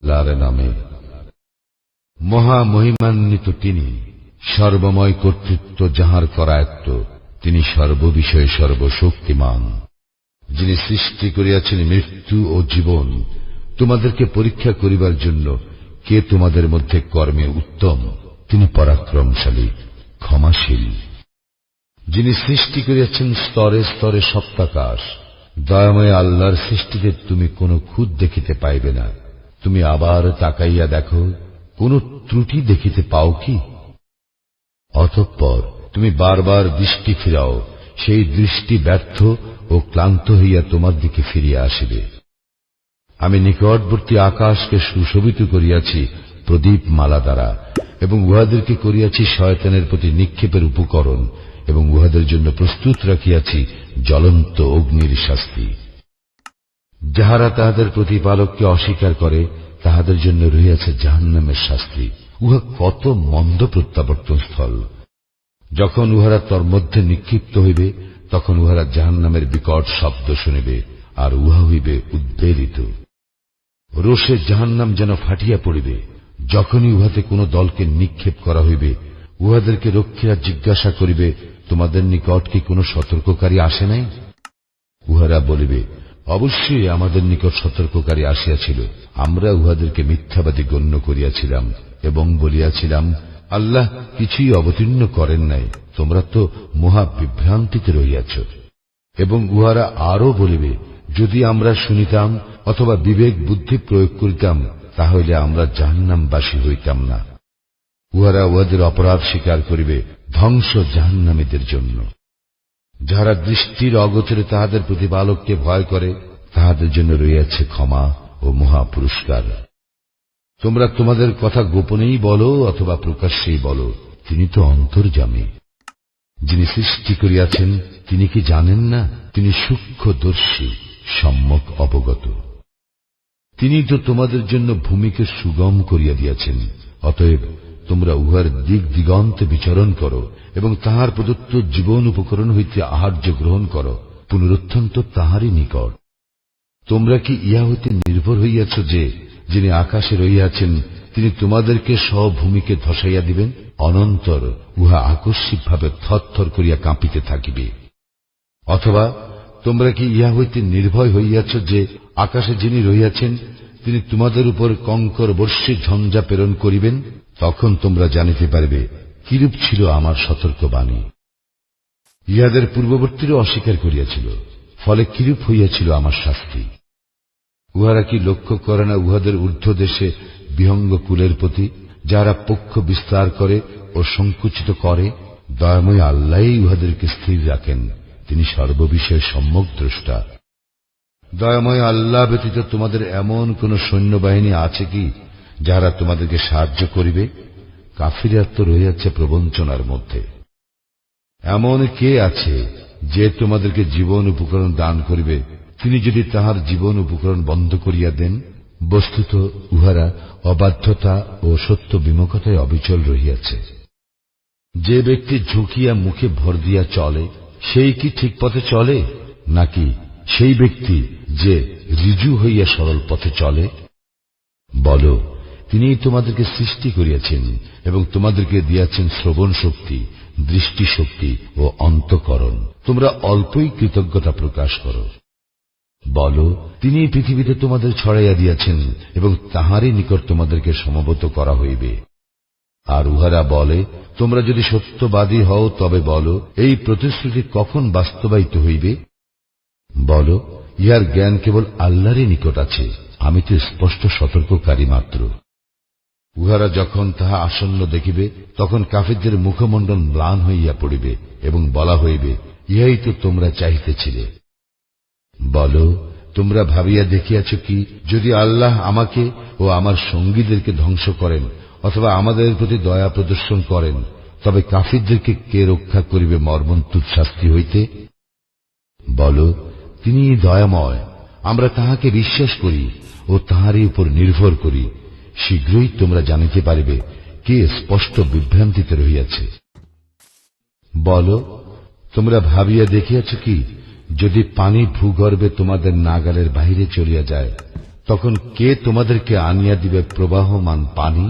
আল্লাহর নামে। মহা মহিমান্বিত তিনি, সর্বময় কর্তৃত্ব যাহার করায়ত্ত, তিনি সর্ববিষয়ে সর্বশক্তিমান। যিনি সৃষ্টি করিয়াছেন মৃত্যু ও জীবন, তোমাদেরকে পরীক্ষা করিবার জন্য কে তোমাদের মধ্যে কর্মে উত্তম, তিনি পরাক্রমশালী, ক্ষমাশীল। যিনি সৃষ্টি করিয়াছেন স্তরে স্তরে সপ্তাকাশ, দয়াময় আল্লাহর সৃষ্টিতে তুমি কোন খুঁত দেখিতে পাইবে না। তুমি আবার তাকাইয়া দেখো, কোন ত্রুটি দেখিতে পাও কি? অতঃপর তুমি বারবার দৃষ্টি ফিরাও, সেই দৃষ্টি ব্যর্থ ও ক্লান্ত হইয়া তোমার দিকে ফিরিয়া আসিবে। আমি নিকটবর্তী আকাশকে সুশোভিত করিয়াছি প্রদীপ মালা দ্বারা, এবং উহাদেরকে করিয়াছি শয়তানের প্রতি নিক্ষেপের উপকরণ, এবং উহাদের জন্য প্রস্তুত রাখিয়াছি জ্বলন্ত অগ্নির শাস্তি। যাহারা তাহাদের প্রতিপালককে অস্বীকার করে, তাহাদের জন্য রহিয়াছে জাহান্নামের শাস্তি। উহা কত মন্দ প্রত্যাবর্তন স্থল। যখন উহারা তন্মধ্যে নিক্ষিপ্ত হইবে, তখন উহারা জাহান্নামের বিকট শব্দ শুনিবে, আর উহা হইবে উদ্বেলিত। রোষে জাহান্নাম যেন ফাটিয়া পড়িবে। যখনই উহাতে কোন দলকে নিক্ষেপ করা হইবে, উহাদেরকে রক্ষীরা জিজ্ঞাসা করিবে, তোমাদের নিকট কি কোন সতর্ককারী আসে নাই? উহারা বলিবে, অবশ্যই আমাদের নিকট সতর্ককারী আসিয়াছিল। আমরা উহাদেরকে মিথ্যাবাদী গণ্য করিয়াছিলাম এবং বলিয়াছিলাম, আল্লাহ কিছুই অবতীর্ণ করেন নাই, তোমরা তো মহা বিভ্রান্তিতে রহিয়াছ। এবং উহারা আরো বলিবে, যদি আমরা শুনিতাম অথবা বিবেক বুদ্ধি প্রয়োগ করিতাম, তাহলে আমরা জাহান্নামবাসী হইতাম না। উহারা উহাদের অপরাধ স্বীকার করিবে, ধ্বংস জাহান্নামীদের জন্য। যাহারা দৃষ্টির অগোচরে তাহাদের প্রতিপালককে ভয় করে, তাহাদের জন্য রইয়াছে ক্ষমা ও মহা পুরস্কার। তোমরা তোমাদের কথা গোপনেই বলো অথবা প্রকাশ্যেই বলো, তিনি তো অন্তর্যামী। যিনি সৃষ্টি করিয়াছেন তিনি কি জানেন না? তিনি সূক্ষ্মদর্শী, সম্যক অবগত। তিনি তো তোমাদের জন্য ভূমিকে সুগম করিয়া দিয়াছেন। অতএব তোমরা উহার দিক দিগন্তে বিচরণ করো এবং তাহার প্রদত্ত জীবন উপকরণ হইতে আহার্য গ্রহণ করো। পুনরুত্থান তো তাহারই নিকট। তোমরা কি ইহা হইতে নির্ভর হইয়াছ যে যিনি আকাশে রহিয়াছেন, তিনি তোমাদেরকে স্বভূমিকে ধসাইয়া দিবেন? অনন্তর উহা আকস্মিকভাবে থরথর করিয়া কাঁপিতে থাকিবে। অথবা তোমরা কি ইহা হইতে নির্ভয় হইয়াছ যে আকাশে যিনি রহিয়াছেন, তিনি তোমাদের উপর কঙ্কর বর্ষী ঝঞ্ঝা প্রেরণ করিবেন? তখন তোমরা জানিতে পারবে কিরূপ ছিল আমার সতর্কবাণী। ইহাদের পূর্ববর্তীরা অস্বীকার করিয়াছিল, ফলে কিরূপ হইয়াছিল আমার শাস্তি। উহারা কি লক্ষ্য করে না উহাদের ঊর্ধ্ব দেশে বিহঙ্গ কুলের প্রতি, যারা পক্ষ বিস্তার করে ও সংকুচিত করে? দয়াময় আল্লাহই উহাদেরকে স্থির রাখেন, তিনি সর্ববিষয়ে সম্যক দ্রষ্টা। দয়াময় আল্লাহ ব্যতীত তোমাদের এমন কোন সৈন্যবাহিনী আছে কি যারা তোমাদেরকে সাহায্য করিবে? কাফিররা তো রয়েছে প্রবঞ্চনার মধ্যে। এমন কে আছে যে তোমাদেরকে জীবন উপকরণ দান করিবে, তিনি যদি তাহার জীবন উপকরণ বন্ধ করিয়া দেন? বস্তুত উহারা অবাধ্যতা ও সত্য বিমুখতায় অবিচল রহিয়াছে। যে ব্যক্তি ঝুঁকিয়া মুখে ভর দিয়া চলে, সেই কি ঠিক পথে চলে, নাকি সেই ব্যক্তি যে ঋজু হইয়া সরল পথে চলে? বলো, তিনি তোমাদেরকে সৃষ্টি করিয়াছেন এবং তোমাদেরকে দিয়াছেন শ্রবণ শক্তি, দৃষ্টি শক্তি ও অন্তঃকরণ। তোমরা অল্পই কৃতজ্ঞতা প্রকাশ করো। বলো, তিনি পৃথিবীতে তোমাদের ছড়াইয়া দিয়াছেন এবং তাহারই নিকট তোমাদেরকে সমবেত করা হইবে। আর উহারা বলে, তোমরা যদি সত্যবাদী হও তবে বলো, এই প্রতিশ্রুতি কখন বাস্তবায়িত হইবে? বলো, ইহার জ্ঞান কেবল আল্লাহরই নিকট আছে, আমি তো স্পষ্ট সতর্ককারী মাত্র। উহারা যখন তাহা আসন্ন দেখিবে, তখন কাফিরদের মুখমণ্ডল ম্লান হইয়া পড়িবে এবং বলা হইবে, ইহাই তো তোমরা চাহিতেছিলে। বলো, তোমরা ভাবিয়া দেখিয়াছ কি, যদি আল্লাহ আমাকে ও আমার সঙ্গীদেরকে ধ্বংস করেন অথবা আমাদের প্রতি দয়া প্রদর্শন করেন, তবে কাফিরদেরকে কে রক্ষা করিবে মর্মন্তুদ শাস্তি হইতে? বলো, তিনি দয়াময়, আমরা তাহাকে বিশ্বাস করি ও তাহারই উপর নির্ভর করি। শীঘ্রই তোমরা জানিতে পারিবে কে স্পষ্ট বিভ্রান্তিতে রহিয়াছে। বলো, তোমরা ভাবিয়া দেখিয়াছ কি, যদি পানি ভূগর্ভে তোমাদের নাগালের বাহিরে চলিয়া যায়, তখন কে তোমাদেরকে আনিয়া দিবে প্রবাহমান পানি?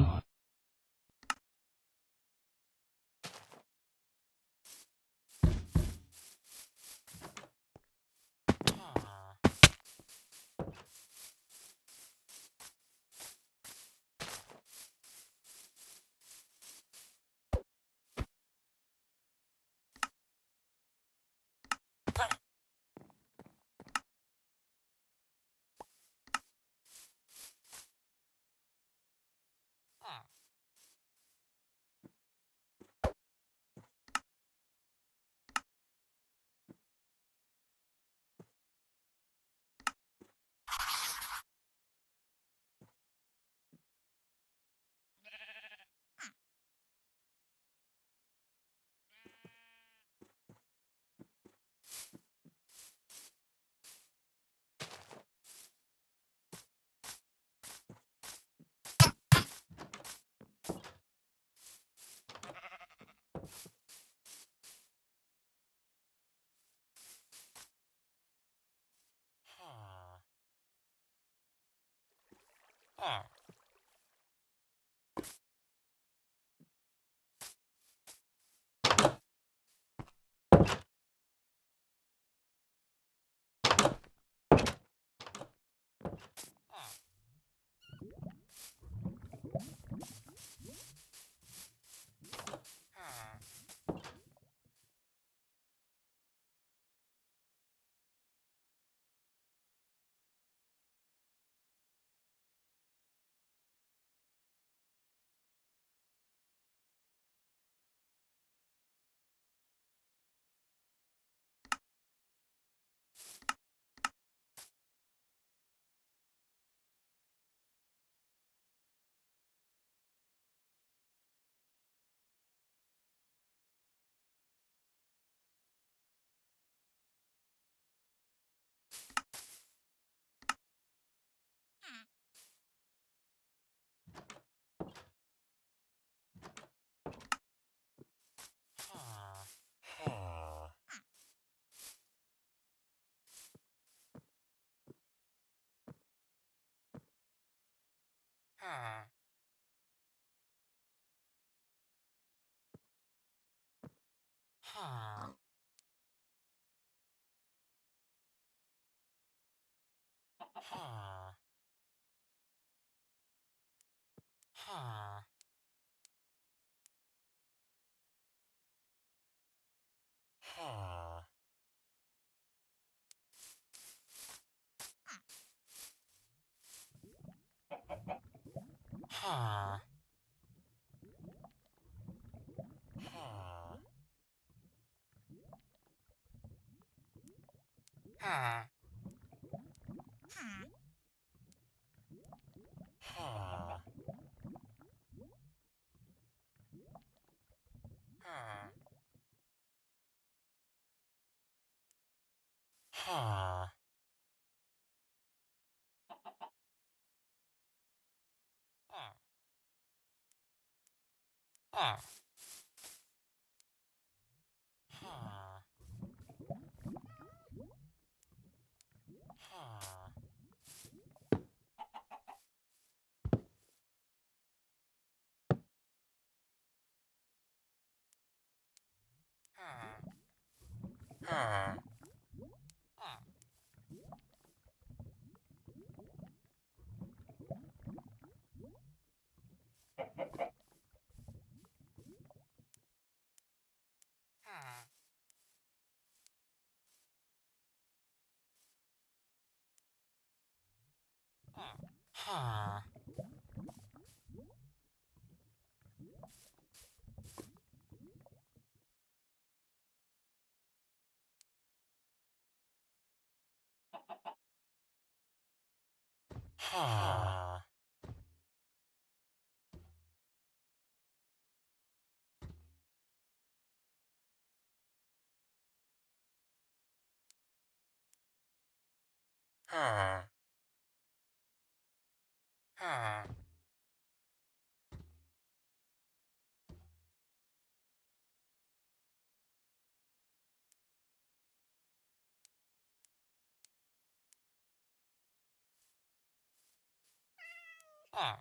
Huh.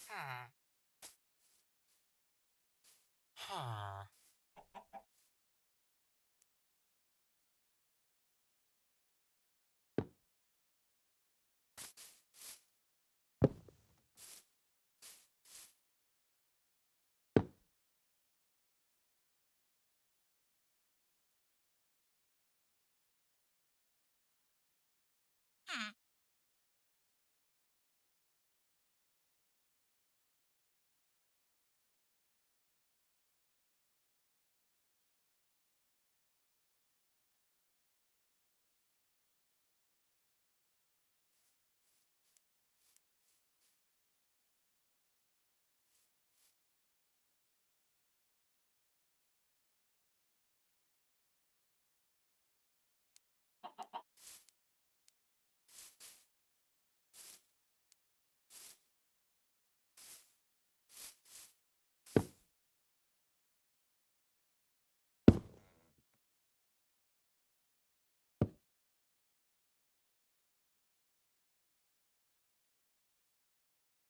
Hmm. Huh. Hmm.